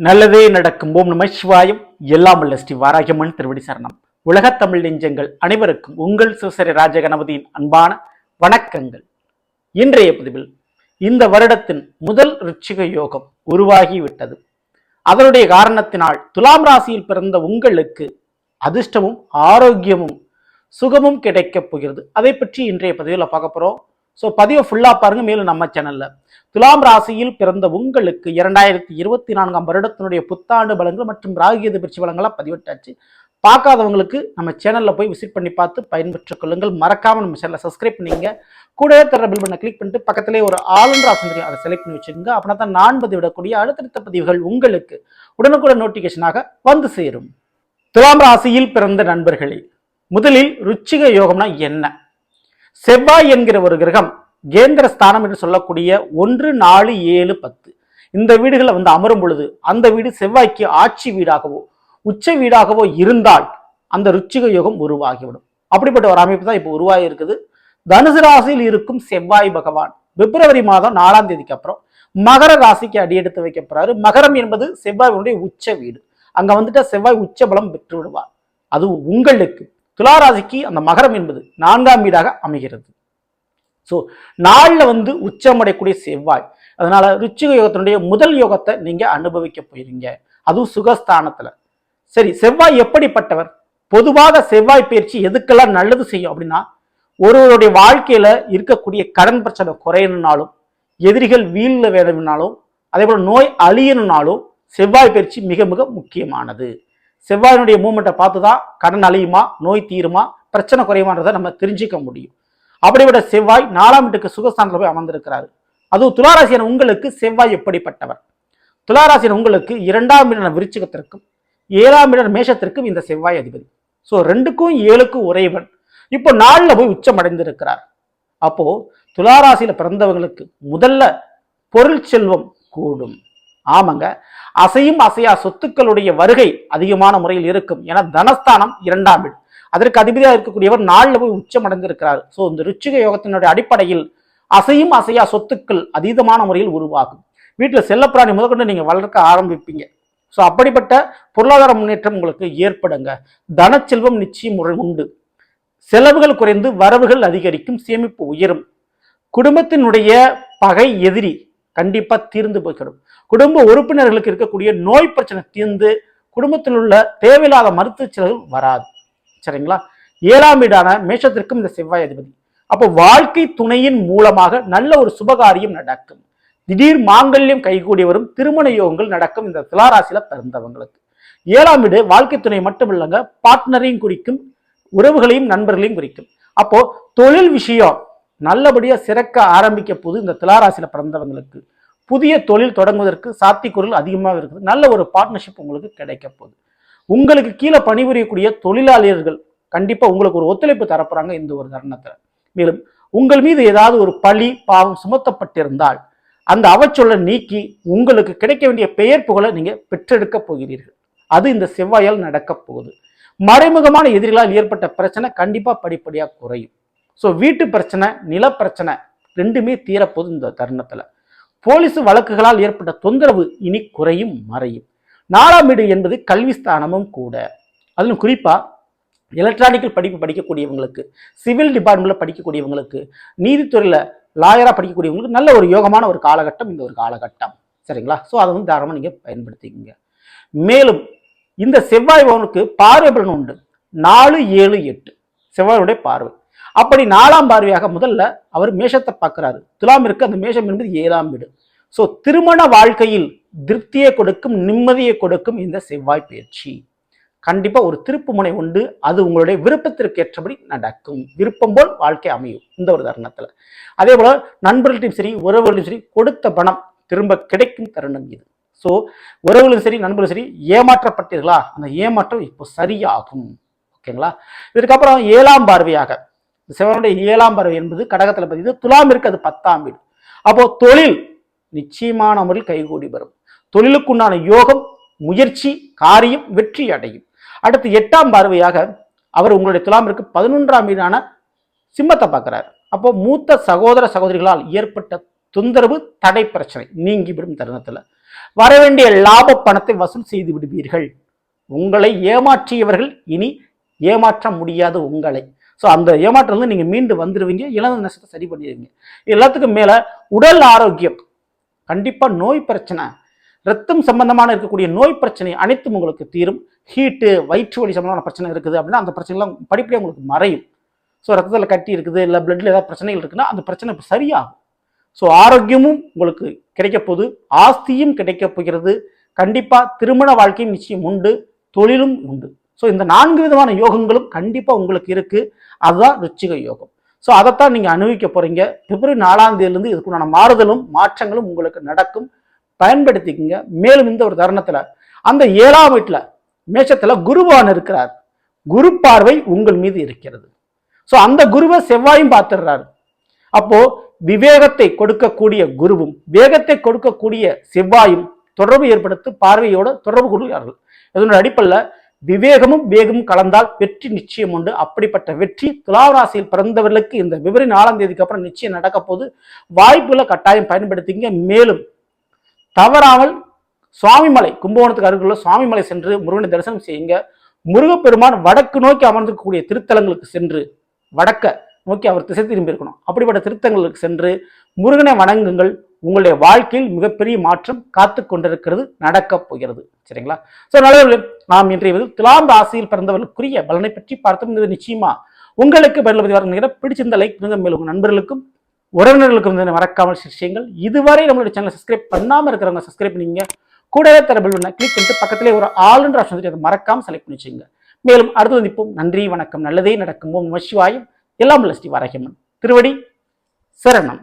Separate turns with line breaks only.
நல்லதே நடக்கும். ஓம் நம சிவாயம். எல்லாம் வல்ல ஸ்ரீ வாராகியம்மன் திருவடி சரணம். உலகத் தமிழ் நெஞ்சங்கள் அனைவருக்கும் உங்கள் சிவசரி ராஜகணபதியின் அன்பான வணக்கங்கள். இன்றைய பதிவில் இந்த வருடத்தின் முதல் ருச்சிக யோகம் உருவாகிவிட்டது. அதனுடைய காரணத்தினால் துலாம் ராசியில் பிறந்த உங்களுக்கு அதிர்ஷ்டமும் ஆரோக்கியமும் சுகமும் கிடைக்கப் போகிறது. அதை பற்றி இன்றைய பதிவில் பார்க்க போறோம். ஸோ பதிவை ஃபுல்லா பாருங்க. மேலும் நம்ம சேனல்ல துலாம் ராசியில் பிறந்த உங்களுக்கு 2024 வருடத்தினுடைய புத்தாண்டு பலன்கள் மற்றும் ராகியது பயிற்சி பலன்களை பதிவிட்டாச்சு. பார்க்காதவங்களுக்கு நம்ம சேனல்ல போய் விசிட் பண்ணி பார்த்து பயன்பெற்றுக் கொள்ளுங்கள். மறக்காம நம்ம சேனலை சப்ஸ்கிரைப் பண்ணிங்க. கூடவே தர பில் பண்ண கிளிக் பண்ணிட்டு பக்கத்திலே ஒரு ஆளுநர் ஆப்ஷன் தெரியும், அதை செலக்ட் பண்ணி வச்சுக்கோங்க. அப்படின்னா தான் நான் பதிவிடக்கூடிய அடுத்தடுத்த பதிவுகள் உங்களுக்கு உடனுக்குடன் நோட்டிபிகேஷனாக வந்து சேரும். துலாம் ராசியில் பிறந்த நண்பர்களே, முதலில் ருச்சிக யோகம்னா என்ன? செவ்வாய் என்கிற ஒரு கிரகம் கேந்திர ஸ்தானம் என்று சொல்லக்கூடிய 1, 4, 7, 10 இந்த வீடுகளை அமரும் பொழுது அந்த வீடு செவ்வாய்க்கு ஆட்சி வீடாகவோ உச்ச வீடாகவோ இருந்தால் அந்த ருச்சிக யோகம் உருவாகிவிடும். அப்படிப்பட்ட ஒரு அமைப்பு தான் இப்போ உருவாகி இருக்குது. தனுசு ராசியில் இருக்கும் செவ்வாய் பகவான் பிப்ரவரி மாதம் 4ஆம் தேதிக்கு அப்புறம் மகர ராசிக்கு அடியெடுத்து வைக்கப்படுறாரு. மகரம் என்பது செவ்வாயுடைய உச்ச வீடு. அங்க வந்துட்டு செவ்வாய் உச்ச பலம் பெற்று விடுவார். அது உங்களுக்கு துலா ராசிக்கு அந்த மகரம் என்பது 4ஆம் வீடாக அமைகிறது. ஸோ நாளில் உச்சமடையக்கூடிய செவ்வாய், அதனால ருச்சிக யோகத்தினுடைய முதல் யோகத்தை நீங்க அனுபவிக்க போயிருங்க, அதுவும் சுகஸ்தானத்துல. சரி, செவ்வாய் எப்படிப்பட்டவர்? பொதுவாக செவ்வாய் பயிற்சி எதுக்கெல்லாம் நல்லது செய்யும் அப்படின்னா, ஒருவருடைய வாழ்க்கையில இருக்கக்கூடிய கடன் பிரச்சனை குறையணும்னாலும், எதிரிகள் வீழ்ல வேணும்னாலும், அதே போல நோய் அழியணும்னாலும் செவ்வாய் பயிற்சி மிக மிக முக்கியமானது. செவ்வாயினுடைய மூமெண்ட்டை பார்த்துதான் கடன் அழியுமா, நோய் தீருமா, பிரச்சனை குறையுமான்றதை நம்ம தெரிஞ்சுக்க முடியும். அப்படிப்பட்ட செவ்வாய் 4ஆம் வீட்டுக்கு சுகஸ்தானத்தில் போய் அமர்ந்திருக்கிறாரு. அதுவும் துளாராசியான உங்களுக்கு செவ்வாய் எப்படிப்பட்டவர்? துளாராசியான உங்களுக்கு 2ஆம் வீடான விருச்சிகத்திற்கும் 7ஆம் வீடான மேஷத்திற்கும் இந்த செவ்வாய் அதிபதி. ஸோ 2க்கும் 7க்கும் உறைவன் இப்போ 4ல் போய் உச்சம் அடைந்திருக்கிறார். அப்போ துளாராசியில பிறந்தவங்களுக்கு முதல்ல பொருள் செல்வம் கூடும். ஆமாங்க, அசையும் அசையா சொத்துக்களுடைய வருகை அதிகமான முறையில் இருக்கும். ஏன்னா தனஸ்தானம் 2ஆம் வீடு, அதற்கு அதிபதியாக இருக்கக்கூடியவர் 4ல் போய் உச்சம் அடைந்திருக்கிறார். ஸோ இந்த ருச்சிக யோகத்தினுடைய அடிப்படையில் அசையும் அசையா சொத்துக்கள் அதீதமான முறையில் உருவாகும். வீட்டில் செல்லப்பிராணி முதற்கொண்டு நீங்க வளர்க்க ஆரம்பிப்பீங்க. ஸோ அப்படிப்பட்ட பொருளாதார முன்னேற்றம் உங்களுக்கு ஏற்படுங்க. தனச்செல்வம் நிச்சயம் உண்டு. செலவுகள் குறைந்து வரவுகள் அதிகரிக்கும். சேமிப்பு உயரும். குடும்பத்தினுடைய பகை எதிரி கண்டிப்பா தீர்ந்து போய்விடும். குடும்ப உறுப்பினர்களுக்கு இருக்கக்கூடிய நோய் பிரச்சனை தீர்ந்து குடும்பத்தில் உள்ள தேவையில்லாத மருத்துவ செலவு வராது. சரிங்களா? 7ஆம் வீடான மேஷத்திற்கும் இந்த செவ்வாய் அதிபதி. அப்போ வாழ்க்கை துணையின் மூலமாக நல்ல ஒரு சுபகாரியம் நடக்கும். திடீர் மாங்கல்யம் கைகூடி வரும். திருமண யோகங்கள் நடக்கும் இந்த துளாராசியில பிறந்தவங்களுக்கு. 7ஆம் வீடு வாழ்க்கை துணை மட்டும் இல்லைங்க, பார்ட்னரையும் குறிக்கும், உறவுகளையும் நண்பர்களையும் குறிக்கும். அப்போ தொழில் விஷயம் நல்லபடியா சிறக்க ஆரம்பிக்க போது இந்த துளாராசியில பிறந்தவங்களுக்கு புதிய தொழில் தொடங்குவதற்கு சாத்தியக்கூறுகள் அதிகமாக இருக்குது. நல்ல ஒரு பார்ட்னர்ஷிப் உங்களுக்கு கிடைக்க போகுது. உங்களுக்கு கீழே பணிபுரியக்கூடிய தொழிலாளர்கள் கண்டிப்பா உங்களுக்கு ஒரு ஒத்துழைப்பு தரப்போறாங்க இந்த ஒரு தருணத்துல. மேலும் உங்கள் மீது ஏதாவது ஒரு பழி பாவம் சுமத்தப்பட்டிருந்தால் அந்த அவச்சொல்லை நீக்கி உங்களுக்கு கிடைக்க வேண்டிய பெயர் புகழை நீங்க பெற்றெடுக்க போகிறீர்கள். அது இந்த செவ்வாயால் நடக்க போகுது. மறைமுகமான எதிரிகளால் ஏற்பட்ட பிரச்சனை கண்டிப்பா படிப்படியாக குறையும். ஸோ வீட்டு பிரச்சனை, நில பிரச்சனை ரெண்டுமே தீரப்போகுது இந்த தருணத்துல. போலீஸ் வழக்குகளால் ஏற்பட்ட தொந்தரவு இனி குறையும், மறையும். 4ஆம் வீடு என்பது கல்வி ஸ்தானமும் கூட. அதிலும் குறிப்பா எலக்ட்ரானிக்கல் படிப்பு படிக்கக்கூடியவங்களுக்கு, சிவில் டிபார்ட்மெண்ட்ல படிக்கக்கூடியவங்களுக்கு, நீதித்துறையில லாயரா படிக்கக்கூடியவங்களுக்கு நல்ல ஒரு யோகமான ஒரு காலகட்டம் இந்த ஒரு காலகட்டம். சரிங்களா? ஸோ அதை தாராளமாக நீங்க பயன்படுத்திக்கங்க. மேலும் இந்த செவ்வாய் பவனுக்கு பார்வை பலன் உண்டு. 4, 7, 8 செவ்வாயுடைய பார்வை. அப்படி 4ஆம் பார்வையாக முதல்ல அவர் மேஷத்தை பார்க்கிறாரு. துலாமிற்கு அந்த மேஷம் என்பது 7ஆம் வீடு. ஸோ திருமண வாழ்க்கையில் திருப்தியை கொடுக்கும், நிம்மதியை கொடுக்கும் இந்த செவ்வாய் பயிற்சி. கண்டிப்பா ஒரு திருப்பு முனை உண்டு. அது உங்களுடைய விருப்பத்திற்கு ஏற்றபடி நடக்கும். விருப்பம் போல் வாழ்க்கை அமையும் இந்த ஒரு தருணத்துல. அதே போல நண்பர்களையும் சரி உறவுகளையும் சரி கொடுத்த பணம் திரும்ப கிடைக்கும் தருணம் இது. ஸோ உறவுகளும் சரி நண்பர்களும் சரி ஏமாற்றப்பட்டீர்களா, அந்த ஏமாற்றம் இப்போ சரியாகும். ஓகேங்களா? இதுக்கப்புறம் 7ஆம் பார்வையாக செவ்வாயுடைய 7ஆம் பார்வை என்பது கடகத்துல பதிவு. துலாமிற்கு அது 10ஆம் வீடு. அப்போ தொழில் நிச்சயமான முறையில் கைகூடி வரும். தொழிலுக்குண்டான யோகம், முயற்சி, காரியம் வெற்றி அடையும். அடுத்து 8ஆம் பார்வையாக அவர் உங்களுடைய துலாமிற்கு 11ஆம் வீடான சிம்மத்தை பார்க்கிறார். அப்போ மூத்த சகோதர சகோதரிகளால் ஏற்பட்ட தொந்தரவு, தடை, பிரச்சனை நீங்கிவிடும் தருணத்துல. வர வேண்டிய லாப பணத்தை வசூல் செய்து விடுவீர்கள். உங்களை ஏமாற்றியவர்கள் இனி ஏமாற்ற முடியாது உங்களை. ஸோ அந்த ஏமாற்றம் வந்து நீங்க மீண்டு வந்துடுவீங்க, இழந்த நஷ்டத்தை சரி பண்ணிடுவீங்க. எல்லாத்துக்கும் மேல உடல் ஆரோக்கியம், கண்டிப்பா நோய் பிரச்சனை, ரத்தம் சம்பந்தமான இருக்கக்கூடிய நோய் பிரச்சனை அனைத்தும் உங்களுக்கு தீரும். ஹீட்டு, வயிற்று வலி சம்பந்தமான பிரச்சனை இருக்குது அப்படின்னா அந்த பிரச்சனைலாம் படிப்படியாக உங்களுக்கு மறையும். ஸோ ரத்தத்தில் கட்டி இருக்குது, இல்லை பிளட்ல ஏதாவது பிரச்சனைகள் இருக்குன்னா அந்த பிரச்சனை சரியாகும். ஸோ ஆரோக்கியமும் உங்களுக்கு கிடைக்க போகுது, ஆஸ்தியும் கிடைக்க போகிறது. கண்டிப்பா திருமண வாழ்க்கையும் நிச்சயம் உண்டு, தொழிலும் உண்டு. ஸோ இந்த 4 விதமான யோகங்களும் கண்டிப்பா உங்களுக்கு இருக்கு. அதுதான் ருச்சிக யோகம். ஸோ அதைத்தான் நீங்க அனுபவிக்க போறீங்க. பிப்ரவரி 4ஆம் தேதியிலிருந்து இதுக்குண்டான மாறுதலும் மாற்றங்களும் உங்களுக்கு நடக்கும். பயன்படுத்திக்கங்க. மேலும் இந்த ஒரு தருணத்துல அந்த 7ஆம் வீட்டுல மேஷத்துல குருவான் இருக்கிறார். குரு பார்வை உங்கள் மீது இருக்கிறது. ஸோ அந்த குருவை செவ்வாயும் பார்த்துடுறாரு. அப்போ விவேகத்தை கொடுக்கக்கூடிய குருவும் வேகத்தை கொடுக்கக்கூடிய செவ்வாயும் தொடர்பு ஏற்படுத்தி பார்வையோட தொடர்பு கொள்கிறார்கள். இதனுடைய அடிப்படையில் விவேகமும் வேகமும் கலந்தால் வெற்றி நிச்சயம் உண்டு. அப்படிப்பட்ட வெற்றி துலாம் ராசியில் பிறந்தவர்களுக்கு இந்த பிப்ரவரி 4ஆம் தேதிக்கு அப்புறம் நிச்சயம் நடக்க போது. வாய்ப்புகளை கட்டாயம் பயன்படுத்திங்க. மேலும் தவறாமல் சுவாமிமலை, கும்பகோணத்துக்கு அருகிலுள்ள சுவாமிமலை சென்று முருகனை தரிசனம் செய்யுங்க. முருகப்பெருமான் வடக்கு நோக்கி அமர்ந்திருக்கக்கூடிய திருத்தலங்களுக்கு சென்று, வடக்க நோக்கி அவர் திசை திரும்பி இருக்கணும், அப்படிப்பட்ட திருத்தங்களுக்கு சென்று முருகனை வணங்குங்கள். உங்களுடைய வாழ்க்கையில் மிகப்பெரிய மாற்றம் காத்து கொண்டிருக்கிறது, நடக்கப் போகிறது. சரிங்களா? ஸோ நல்லவர்களே, நாம் இன்றைய துலாம் ராசியில் பிறந்தவர்களுக்குரிய பலனை பற்றி பார்த்தோம். இது நிச்சயமா உங்களுக்கு பயனுள்ள பிடிச்சிருந்த லைக் பண்ணுங்க. மேலும் உங்கள் நண்பர்களுக்கும் உறவினர்களுக்கும் மறக்காமல் செய்யுங்கள். இதுவரை நம்மளுடைய சேனலை சப்ஸ்கிரைப் பண்ணாமல் இருக்கிறவங்க சப்ஸ்கிரைப் பண்ணிங்க. கூடவே தர பெல் பட்டனை கிளிக் பண்ணிட்டு பக்கத்திலே ஒரு ஆல்ன்ற ஆப்ஷன் அதை மறக்காம செலக்ட் பண்ணி வச்சுங்க. மேலும் அடுத்து சந்திப்போம். நன்றி, வணக்கம். நல்லதே நடக்கும். ஓம் நம சிவாயம். எல்லாம் ஸ்ரீ வராகியம்மன் திருவடி சரணம்.